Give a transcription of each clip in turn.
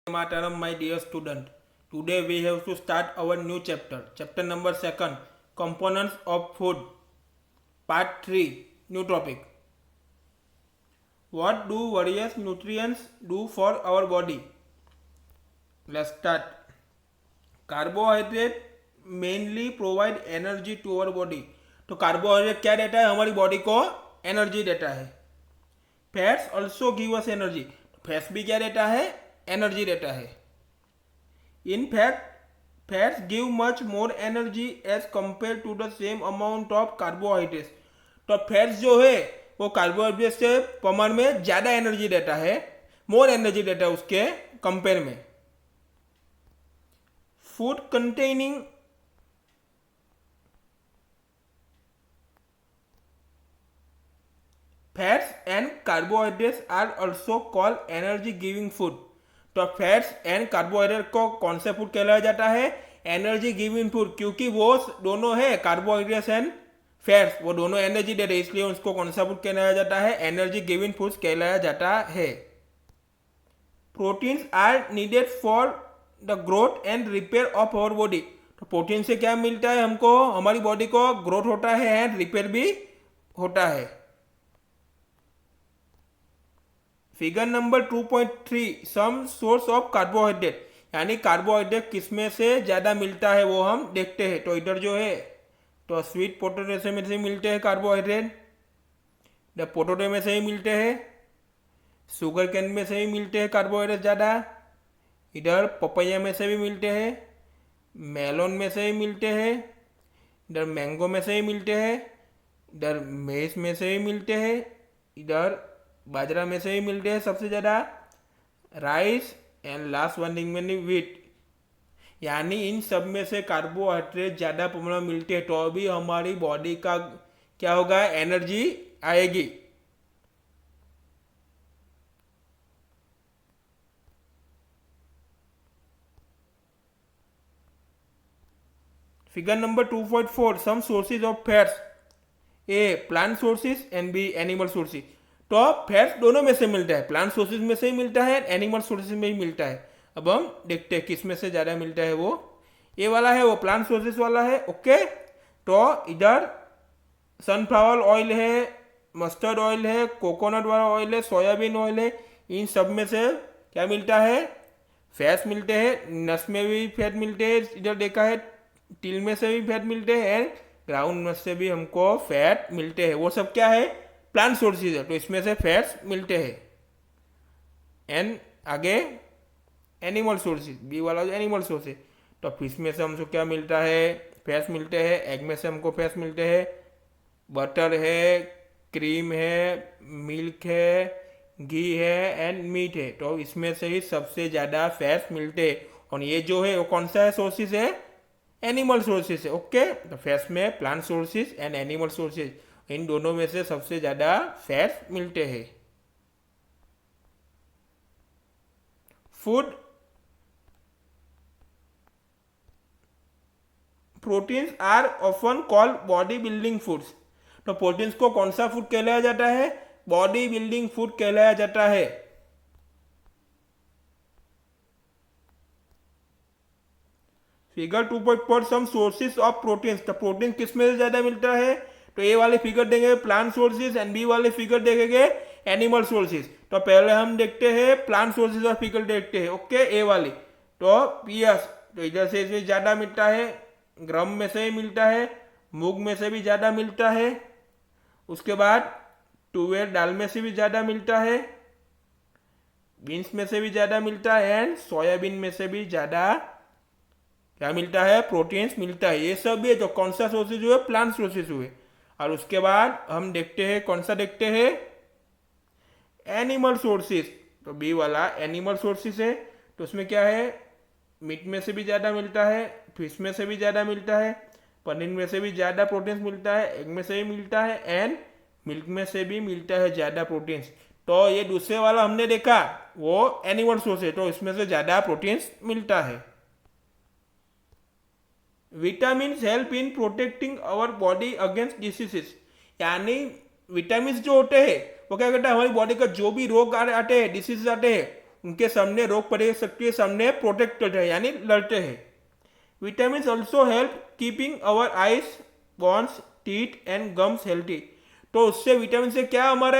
Mataram, my dear student. Today we have to start our new chapter. Chapter number 2, Components of Food. Part 3, new topic. What do various nutrients do for our body? Let's start. Carbohydrate mainly provide energy to our body. तो carbohydrate क्या देता है? हमारी body को energy देता है. Fats also give us energy. Fats भी क्या देता है? एनर्जी देता है. In fact fats give much more energy as compare to the same amount of carbohydrates. तो फैट्स जो है वो कार्बोहाइड्रेट से प्रमाण में ज़्यादा एनर्जी देता है, मोर एनर्जी देता है उसके कंपेयर में. Food containing fats and carbohydrates are also called energy giving food. तो फैट्स एंड कार्बोहाइड्रेट को कौन सा फूड कहलाया जाता है? Energy giving food. क्योंकि वो दोनों है, कार्बोहाइड्रेट्स एंड फैट्स, वो दोनों एनर्जी दे रहे, इसलिए उसको कौन सा फूड कहलाया जाता है? एनर्जी गिविंग फूड कहलाया जाता है. Proteins are needed for the growth and repair of our body. तो प्रोटीन से क्या मिलता है हमको? हमारी बॉडी को ग्रोथ होता है एंड रिपेयर भी होता है. Figure number 2.3, some source of carbohydrate. यानी कार्बोहाइड्रेट किसमें से ज़्यादा मिलता है वो हम देखते हैं. तो इधर जो है तो स्वीट पोटैटो से में से मिलते हैं कार्बोहाइड्रेट, द पोटैटो में से ही मिलते हैं, शुगर कैन में से ही मिलते हैं कार्बोहाइड्रेट ज़्यादा, इधर पपैया में से भी मिलते हैं, मेलोन में से ही मिलते हैं, इधर मैंगो में से ही मिलते हैं, इधर मेज में से ही मिलते हैं, इधर बाजरा में से ही मिलते हैं सबसे ज़्यादा, राइस एंड लास्ट वन में व्हीट. यानी इन सब में से कार्बोहाइड्रेट ज़्यादा परिमाण में मिलते हैं तो अभी हमारी बॉडी का क्या होगा? एनर्जी आएगी. Figure number 2.4, some sources of fats. A plant sources and B animal sources. तो फैट्स दोनों में से मिलता है, प्लांट सोर्सेज में से ही मिलता है, एनिमल सोर्सेज में ही मिलता है. अब हम देखते हैं किस में से ज़्यादा मिलता है. वो ये वाला है, वो प्लांट सोर्सेज वाला है. ओके, तो इधर सनफ्लावर ऑयल है, मस्टर्ड ऑयल है, कोकोनट वाला ऑयल है, सोयाबीन ऑयल है. इन सब में से क्या मिलता है? फैट्स मिलते हैं. नट्स में भी फैट मिलते हैं, इधर देखा है, तिल में से भी फैट मिलते हैं एंड ग्राउंड नट से भी हमको फैट मिलते हैं. वो सब क्या है? प्लांट सोर्सेज है, तो इसमें से फैट्स मिलते हैं. एंड आगे एनिमल सोर्सेज, बी वाला जो एनिमल सोर्सेज. तो फिश में से हमको क्या मिलता है? फैट्स मिलते हैं. एग में से हमको फैट्स मिलते हैं. बटर है, क्रीम है, मिल्क है, घी है एंड मीट है. तो इसमें से ही सबसे ज़्यादा फैट्स मिलते हैं. और ये जो है वो कौन सा है सोर्सेज है? एनिमल सोर्सेज है. ओके, तो फैट्स में plant sources and animal sources, इन दोनों में से सबसे ज़्यादा फैट्स मिलते हैं. Food proteins are often called body building foods. तो प्रोटीन्स को कौन सा फूड कहलाया जाता है? बॉडी बिल्डिंग फूड कहलाया जाता है. Figure 2.4, some sources of proteins. तो प्रोटीन किस में से ज़्यादा मिलता है? तो ए वाले फिगर देंगे प्लांट सोर्सेज एंड बी वाले फिगर देखेंगे एनिमल सोर्सेज. तो पहले हम देखते हैं प्लांट सोर्सेज और फिगर देखते हैं. ओके, ए वाली तो पीएस, तो इधर से इसमें ज़्यादा मिलता है, ग्राम में से ही मिलता है, मूंग में से भी ज़्यादा मिलता है, उसके बाद तुअर दाल में से भी ज़्यादा मिलता है, बीन्स में से भी ज़्यादा मिलता है एंड सोयाबीन में से भी ज़्यादा क्या मिलता है? प्रोटीन्स मिलता है. ये सब भी है जो कौन सा सोर्सेज हुए? प्लांट सोर्सेज हुए. और उसके बाद हम देखते हैं कौन सा देखते हैं? Animal sources. तो बी वाला एनिमल सोर्सेज है. तो उसमें क्या है? मीट में से भी ज़्यादा मिलता है, फिश में से भी ज़्यादा मिलता है, पनीर में से भी ज़्यादा प्रोटीन्स मिलता है, एग में से भी मिलता है एंड मिल्क में से भी मिलता है ज़्यादा प्रोटीन्स. तो ये दूसरे वाला हमने देखा वो एनिमल सोर्स है, तो इसमें से ज़्यादा प्रोटीन्स मिलता है. Vitamin help in protecting our body against diseases. यानी विटामिन जो होते हैं वो क्या करता है? हमारी बॉडी का जो भी रोग आते हैं, डिसीज आते हैं, उनके सामने रोग प्रतिरोधक के सामने प्रोटेक्ट करते हैं यानी लड़ते हैं। Vitamin also help keeping our eyes, bones, teeth and gums healthy. तो उससे विटामिन से क्या हमारे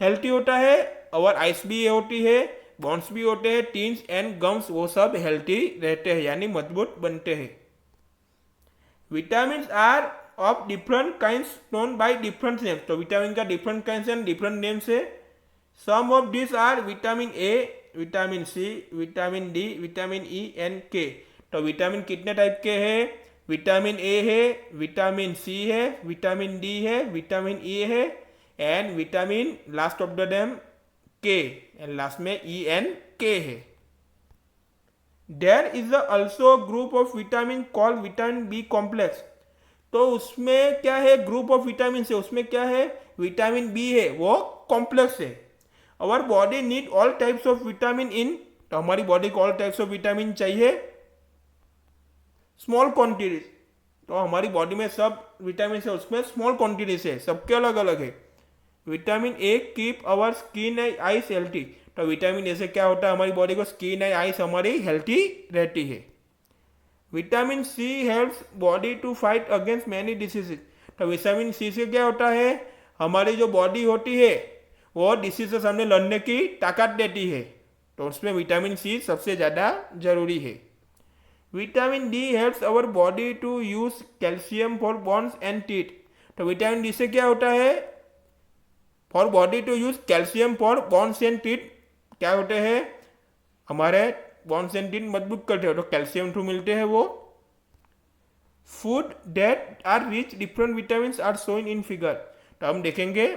हेल्थी होता है, आवर आइज भी होती है, बोन्स भी होते हैं, टीथ एंड गम्स वो सब हेल्थी रहते हैं यानी मजबूत बनते हैं। Vitamin are of different kinds known by different names. तो विटामिन का different kinds and different names है। Some of this are vitamin A, vitamin C, vitamin D, vitamin E and K. तो विटामिन कितने टाइप के हैं, vitamin A है, vitamin C है, vitamin D है, विटामिन ई है and vitamin last of the name K, and last में E and K है। There is also group of vitamin called vitamin B complex. तो उसमें क्या है, ग्रुप ऑफ विटामिन से उसमें क्या है, विटामिन बी है, वो कॉम्प्लेक्स है। Our body need all types of vitamin in. तो हमारी बॉडी को ऑल टाइप्स ऑफ विटामिन चाहिए स्मॉल क्वांटिटीज। तो हमारी बॉडी में सब विटामिन है उसमें स्मॉल क्वांटिटीज है, सबके अलग अलग है। Vitamin A keep our skin and eyes healthy. तो विटामिन ए से क्या होता है, हमारी बॉडी को स्किन एंड आइज हमारी हेल्थी रहती है। Vitamin C helps body to fight against many diseases. तो विटामिन सी से क्या होता है, हमारी जो बॉडी होती है वो डिसीज से सामने लड़ने की ताकत देती है। तो उसमें विटामिन सी सबसे ज़्यादा जरूरी है। Vitamin D helps our body to use calcium for bones and teeth. तो विटामिन डी से क्या होता है, for body to use calcium for bones and teeth. क्या होते हैं, हमारे बोन्स एंड टीथ मजबूत करते हैं, तो कैल्शियम टू मिलते हैं वो। Food that are rich different vitamin are shown in figure. तो हम देखेंगे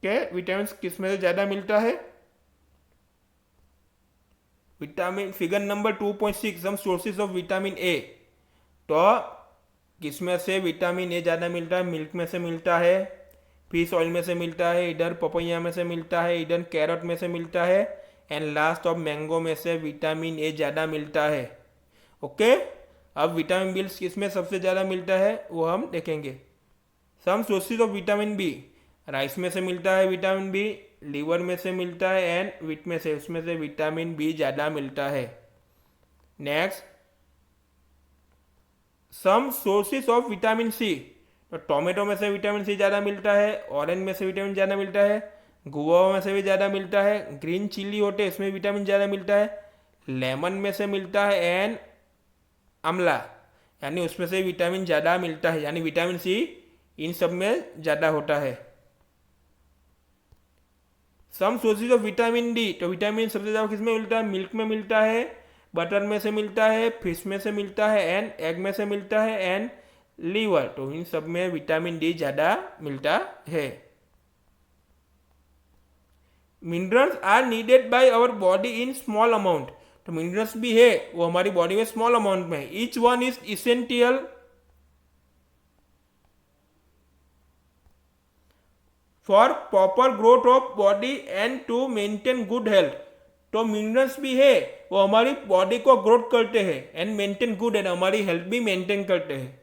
कि विटामिन किस में से ज़्यादा मिलता है। Vitamin figure number 2.6 some sources of vitamin A. तो किसमें से विटामिन ए ज़्यादा मिलता है, मिल्क में से मिलता है, फिश ऑयल में से मिलता है, इधर पपैया में से मिलता है, इधर कैरेट में से मिलता है एंड लास्ट ऑफ मैंगो में से विटामिन ए ज़्यादा मिलता है। ओके, अब विटामिन बी किस में सबसे ज़्यादा मिलता है वो हम देखेंगे। Some sources of vitamin B, rice में से मिलता है विटामिन बी, लीवर में से मिलता है एंड व्हीट में से, उसमें से विटामिन बी ज़्यादा मिलता है। Next, some sources of vitamin C. तो टोमेटो में से विटामिन सी ज़्यादा मिलता है, ऑरेंज में से विटामिन ज़्यादा मिलता है, गुआवा में से भी ज़्यादा मिलता है, ग्रीन चिल्ली होते हैं इसमें विटामिन ज़्यादा मिलता है, लेमन में से मिलता है एंड आंवला यानी उसमें से विटामिन ज़्यादा मिलता है, यानी विटामिन सी इन सब में ज़्यादा होता है। Some sources of vitamin D. तो विटामिन सबसे ज़्यादा किस में मिलता है, मिल्क में मिलता है, बटर में से मिलता है, फिश में से मिलता है एंड एग में से मिलता है एंड लीवर। तो इन सब में विटामिन डी ज़्यादा मिलता है। Minerals are needed by our body in small amount. तो मिनरल्स भी है वो हमारी बॉडी में स्मॉल अमाउंट में है। Each one is essential for proper growth of body and to maintain good health. तो मिनरल्स भी है वो हमारी बॉडी को ग्रोथ करते हैं एंड मेंटेन गुड हेल्थ, हमारी हेल्थ भी मेंटेन करते हैं।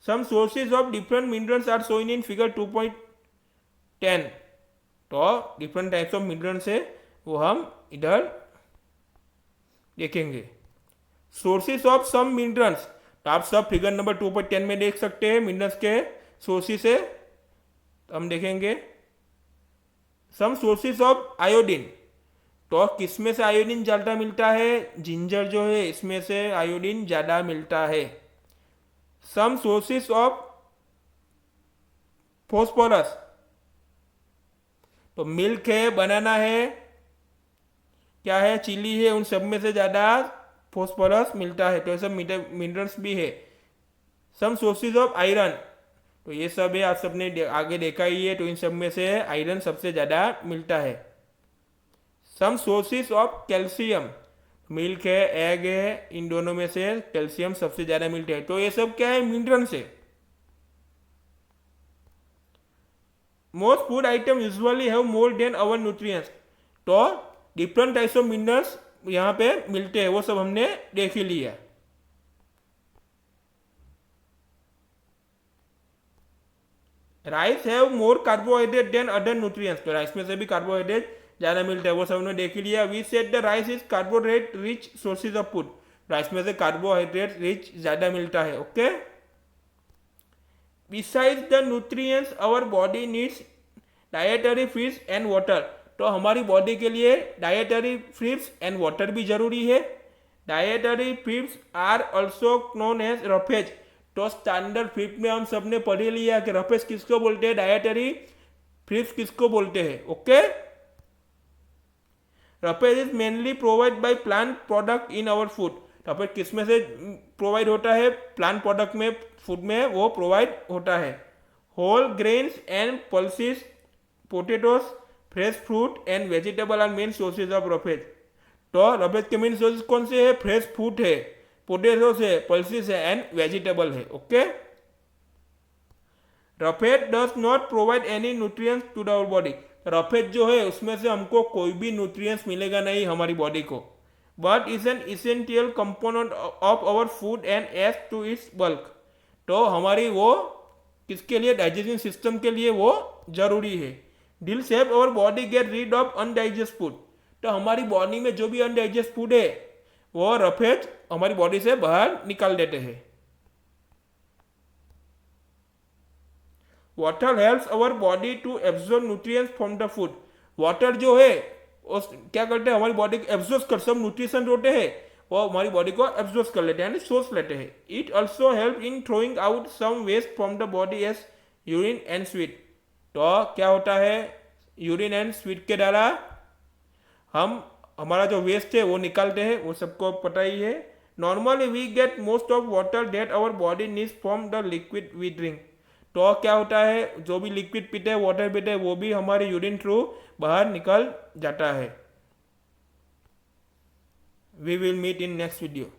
Some sources of different minerals are shown in figure 2.10। तो डिफरेंट टाइप्स ऑफ मिनरल्स है वो हम इधर देखेंगे। सोर्सेज ऑफ सम मिनरल्स, तो आप सब फिगर नंबर 2.10 में देख सकते हैं मिनरल्स के सोर्सेज है। तो हम देखेंगे सम सोर्सेज ऑफ आयोडीन। तो किसमें से आयोडीन ज़्यादा मिलता है, जिंजर जो है इसमें से आयोडीन ज़्यादा मिलता है। सम सोर्सेज ऑफ फॉस्फोरस, तो मिल्क है, बनाना है, क्या है, चिली है, उन सब में से ज़्यादा फॉस्फोरस मिलता है। तो ये सब मिनरल्स भी है। सम सोर्सेज ऑफ आयरन, तो ये सब है आप सबने आगे देखा ही है। तो इन सब में से आयरन सबसे ज़्यादा मिलता है। Some sources of calcium, milk है, एग है, इन दोनों में से कैल्शियम सबसे ज़्यादा मिलता है। तो ये सब क्या है, मिनरल्स है। Most food item usually have more than our nutrients. तो डिफरेंट टाइप्स ऑफ मिनरल्स यहाँ पे मिलते हैं, वो सब हमने देख ही लिया। Rice have more carbohydrate than other nutrients. तो राइस में से भी कार्बोहाइड्रेट ज़्यादा मिलता है, वो सब हमने देख ही लिया। We said the rice is carbohydrate rich sources of food, rice में से कार्बोहाइड्रेट रिच ज़्यादा मिलता है। Okay, besides the nutrients our body needs dietary feeds and water, तो हमारी बॉडी के लिए डाइटरी फीड्स एंड वाटर भी जरूरी है। Dietary feeds are also known as roughage, तो स्टैंडर्ड फिफ्थ में हम सब ने पढ़ लिया कि रफेज किसको बोलते हैं, डाइटरी फीड्स किसको बोलते हैं। Okay, roughage is mainly provide by plant product in our food, roughage किस में से प्रोवाइड होता है, प्लांट प्रोडक्ट में, फूड में वो प्रोवाइड होता है। Whole grains and pulses, potatoes, fresh fruit and vegetable are main sources of roughage, तो रफेज के मेन सोर्सेज कौन से है, फ्रेश फ्रूट है, पोटेटोज है, पल्सेस है एंड वेजिटेबल है। Okay, roughage does not provide any nutrients to our body, roughage जो है उसमें से हमको कोई भी न्यूट्रिएंट्स मिलेगा नहीं हमारी बॉडी को, but is an essential component of our food and aids to its bulk, तो हमारी वो किसके लिए, डाइजेशन सिस्टम के लिए वो जरूरी है। दिल help our body get rid of undigested food, तो हमारी बॉडी में जो भी अनडाइजेस्ट फूड है वो रफेज हमारी बॉडी से बाहर निकाल देते हैं। Water helps our body to absorb nutrients from the food, water जो है उस क्या करते हैं, हमारी बॉडी को एब्जॉर्ब कर, सब न्यूट्रिशन होते हैं वो हमारी बॉडी को एब्जॉर्ब कर लेते हैं, यानी सोच लेते हैं। It also help in throwing out some waste from the body as urine and sweat, तो क्या होता है, यूरिन एंड स्वीट के द्वारा हम हमारा जो वेस्ट है वो निकालते हैं, वो सबको पता ही है। Normally we get most of water that our body needs from the liquid we drink, तो क्या होता है, जो भी लिक्विड पीते हैं, वाटर पीते हैं, वो भी हमारे यूरिन थ्रू बाहर निकल जाता है। We will meet in next video.